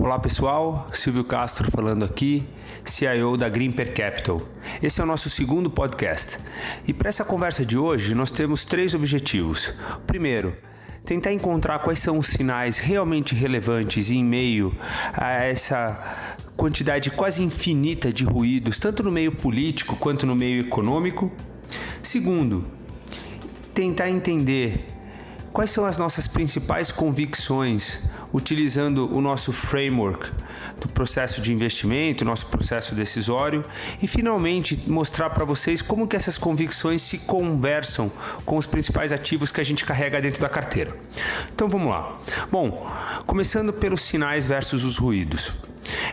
Olá pessoal, Silvio Castro falando aqui, CIO da Greenper Capital. Esse é o nosso segundo podcast. E para essa conversa de hoje nós temos 3 objetivos. Primeiro, tentar encontrar quais são os sinais realmente relevantes em meio a essa quantidade quase infinita de ruídos, tanto no meio político quanto no meio econômico. Segundo, tentar entender quais são as nossas principais convicções utilizando o nosso framework do processo de investimento, nosso processo decisório e finalmente mostrar para vocês como que essas convicções se conversam com os principais ativos que a gente carrega dentro da carteira. Então vamos lá. Bom, começando pelos sinais versus os ruídos.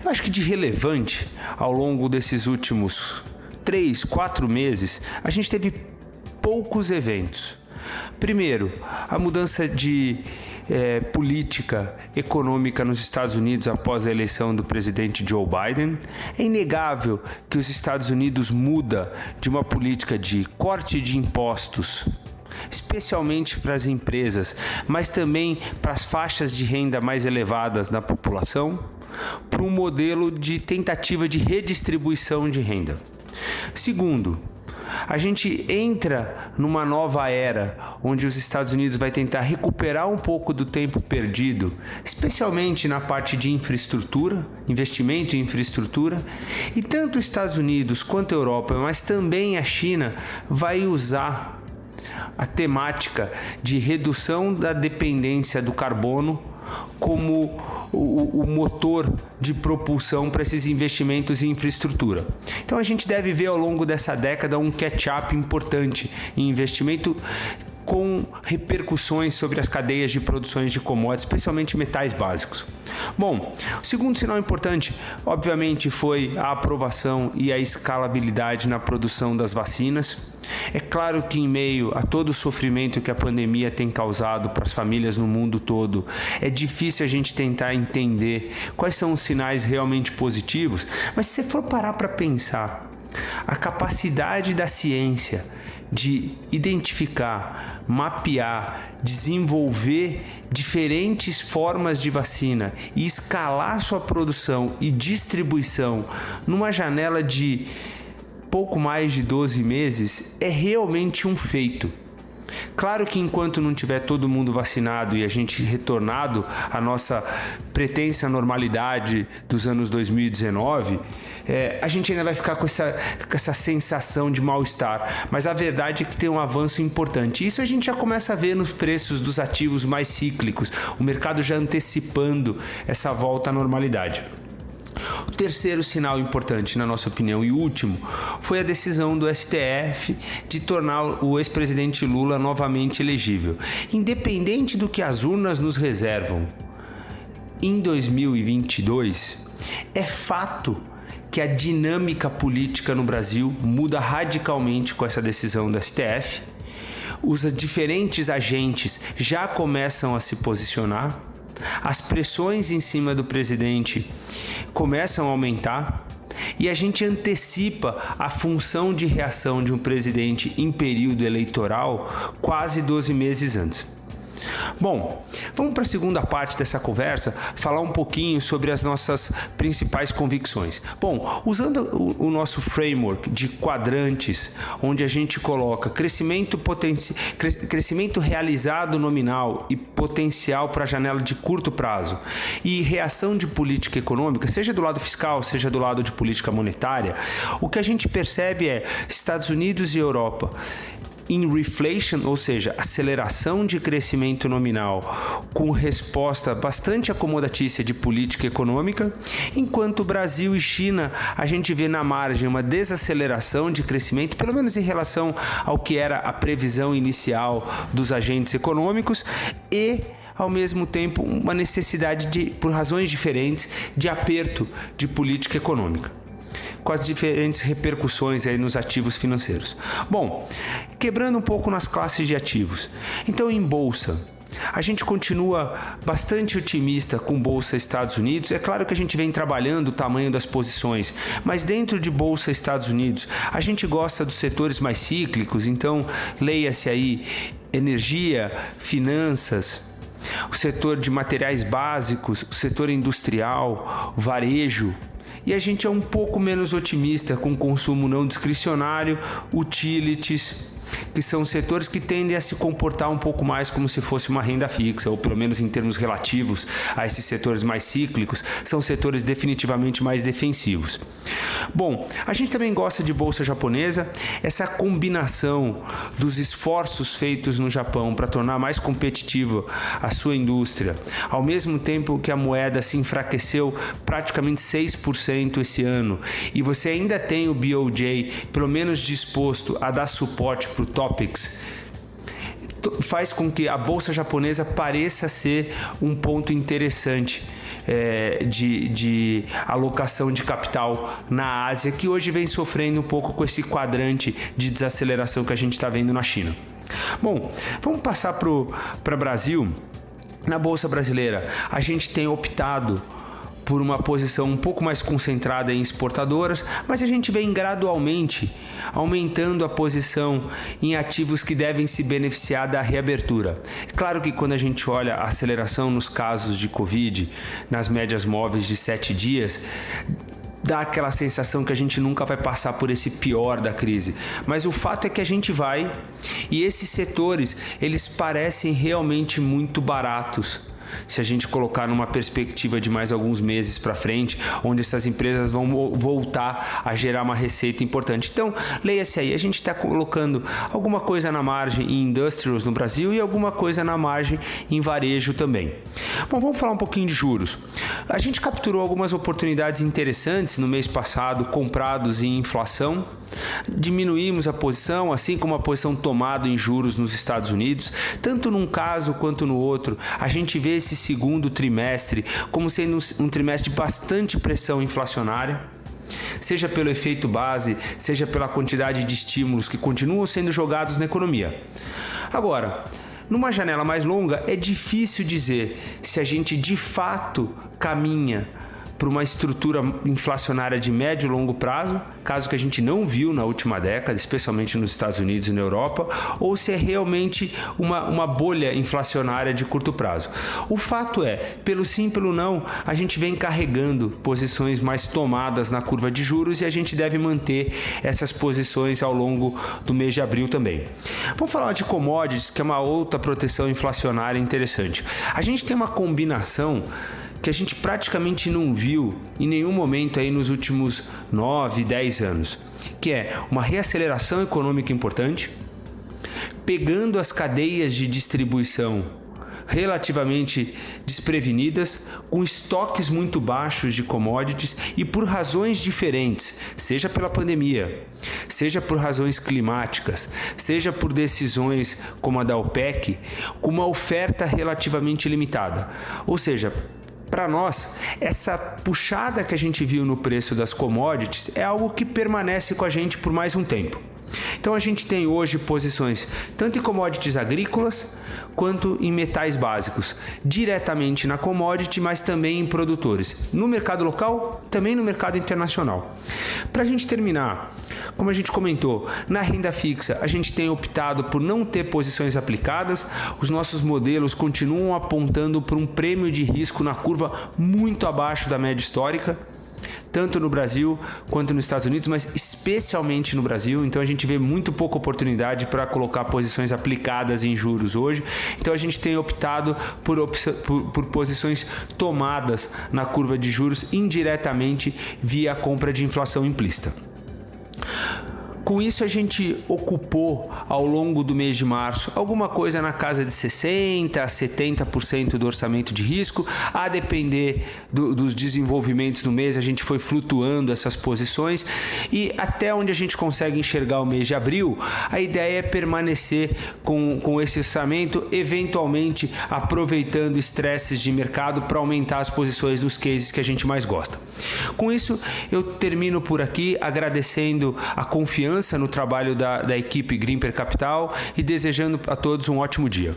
Eu acho que de relevante ao longo desses últimos 3, 4 meses, a gente teve poucos eventos. Primeiro, a mudança de política econômica nos Estados Unidos após a eleição do presidente Joe Biden. É inegável que os Estados Unidos muda de uma política de corte de impostos, especialmente para as empresas, mas também para as faixas de renda mais elevadas da população, para um modelo de tentativa de redistribuição de renda. Segundo, a gente entra numa nova era onde os Estados Unidos vai tentar recuperar um pouco do tempo perdido, especialmente na parte de infraestrutura, investimento em infraestrutura, e tanto os Estados Unidos quanto a Europa, mas também a China, vai usar a temática de redução da dependência do carbono como o motor de propulsão para esses investimentos em infraestrutura. Então a gente deve ver ao longo dessa década um catch-up importante em investimento com repercussões sobre as cadeias de produções de commodities, especialmente metais básicos. Bom, o segundo sinal importante, obviamente, foi a aprovação e a escalabilidade na produção das vacinas. É claro que em meio a todo o sofrimento que a pandemia tem causado para as famílias no mundo todo, é difícil a gente tentar entender quais são os sinais realmente positivos, mas se você for parar para pensar, a capacidade da ciência de identificar, mapear, desenvolver diferentes formas de vacina e escalar sua produção e distribuição numa janela de pouco mais de 12 meses é realmente um feito. Claro que enquanto não tiver todo mundo vacinado e a gente retornado à nossa pretensa normalidade dos anos 2019, a gente ainda vai ficar com essa sensação de mal-estar, mas a verdade é que tem um avanço importante. Isso a gente já começa a ver nos preços dos ativos mais cíclicos, o mercado já antecipando essa volta à normalidade. O terceiro sinal importante, na nossa opinião, e último, foi a decisão do STF de tornar o ex-presidente Lula novamente elegível. Independente do que as urnas nos reservam em 2022, é fato que a dinâmica política no Brasil muda radicalmente com essa decisão do STF. Os diferentes agentes já começam a se posicionar. As pressões em cima do presidente começam a aumentar e a gente antecipa a função de reação de um presidente em período eleitoral quase 12 meses antes. Bom, vamos para a segunda parte dessa conversa, falar um pouquinho sobre as nossas principais convicções. Bom, usando o nosso framework de quadrantes, onde a gente coloca crescimento realizado nominal e potencial para a janela de curto prazo e reação de política econômica, seja do lado fiscal, seja do lado de política monetária, o que a gente percebe é Estados Unidos e Europa em reflation, ou seja, aceleração de crescimento nominal com resposta bastante acomodatícia de política econômica, enquanto Brasil e China a gente vê na margem uma desaceleração de crescimento, pelo menos em relação ao que era a previsão inicial dos agentes econômicos e ao mesmo tempo uma necessidade por razões diferentes de aperto de política econômica, com as diferentes repercussões aí nos ativos financeiros. Bom, quebrando um pouco nas classes de ativos. Então, em bolsa, a gente continua bastante otimista com Bolsa Estados Unidos. É claro que a gente vem trabalhando o tamanho das posições, mas dentro de Bolsa Estados Unidos, a gente gosta dos setores mais cíclicos, então leia-se aí energia, finanças, o setor de materiais básicos, o setor industrial, o varejo. E a gente é um pouco menos otimista com consumo não discricionário, utilities, que são setores que tendem a se comportar um pouco mais como se fosse uma renda fixa, ou pelo menos em termos relativos a esses setores mais cíclicos, são setores definitivamente mais defensivos. Bom, a gente também gosta de bolsa japonesa. Essa combinação dos esforços feitos no Japão para tornar mais competitiva a sua indústria, ao mesmo tempo que a moeda se enfraqueceu praticamente 6% esse ano, e você ainda tem o BOJ pelo menos disposto a dar suporte para o TOPIX, faz com que a bolsa japonesa pareça ser um ponto interessante de alocação de capital na Ásia, que hoje vem sofrendo um pouco com esse quadrante de desaceleração que a gente está vendo na China. Bom, vamos passar para o Brasil. Na bolsa brasileira, a gente tem optado por uma posição um pouco mais concentrada em exportadoras, mas a gente vem gradualmente aumentando a posição em ativos que devem se beneficiar da reabertura. Claro que quando a gente olha a aceleração nos casos de Covid, nas médias móveis de 7 dias, dá aquela sensação que a gente nunca vai passar por esse pior da crise. Mas o fato é que a gente vai, e esses setores, eles parecem realmente muito baratos. Se a gente colocar numa perspectiva de mais alguns meses para frente, onde essas empresas vão voltar a gerar uma receita importante. Então, leia-se aí, a gente está colocando alguma coisa na margem em industrials no Brasil e alguma coisa na margem em varejo também. Bom, vamos falar um pouquinho de juros. A gente capturou algumas oportunidades interessantes no mês passado, comprados em inflação. Diminuímos a posição, assim como a posição tomada em juros nos Estados Unidos. Tanto num caso quanto no outro, a gente vê esse segundo trimestre como sendo um trimestre de bastante pressão inflacionária, seja pelo efeito base, seja pela quantidade de estímulos que continuam sendo jogados na economia. Agora, numa janela mais longa, é difícil dizer se a gente de fato caminha para uma estrutura inflacionária de médio e longo prazo, caso que a gente não viu na última década, especialmente nos Estados Unidos e na Europa, ou se é realmente uma bolha inflacionária de curto prazo. O fato é, pelo sim, pelo não, a gente vem carregando posições mais tomadas na curva de juros e a gente deve manter essas posições ao longo do mês de abril também. Vamos falar de commodities, que é uma outra proteção inflacionária interessante. A gente tem uma combinação que a gente praticamente não viu em nenhum momento aí nos últimos 9, 10 anos, que é uma reaceleração econômica importante, pegando as cadeias de distribuição relativamente desprevenidas, com estoques muito baixos de commodities e por razões diferentes, seja pela pandemia, seja por razões climáticas, seja por decisões como a da OPEC, com uma oferta relativamente limitada. Ou seja, para nós, essa puxada que a gente viu no preço das commodities é algo que permanece com a gente por mais um tempo. Então a gente tem hoje posições tanto em commodities agrícolas quanto em metais básicos, diretamente na commodity, mas também em produtores, no mercado local, também no mercado internacional. Para a gente terminar, como a gente comentou, na renda fixa a gente tem optado por não ter posições aplicadas, os nossos modelos continuam apontando para um prêmio de risco na curva muito abaixo da média histórica, tanto no Brasil quanto nos Estados Unidos, mas especialmente no Brasil. Então a gente vê muito pouca oportunidade para colocar posições aplicadas em juros hoje. Então a gente tem optado por posições tomadas na curva de juros indiretamente via a compra de inflação implícita. Com isso, a gente ocupou ao longo do mês de março alguma coisa na casa de 60% a 70% do orçamento de risco. A depender dos desenvolvimentos do mês, a gente foi flutuando essas posições e até onde a gente consegue enxergar o mês de abril, a ideia é permanecer com esse orçamento, eventualmente aproveitando estresses de mercado para aumentar as posições nos cases que a gente mais gosta. Com isso, eu termino por aqui agradecendo a confiança no trabalho da equipe Grimper Capital e desejando a todos um ótimo dia.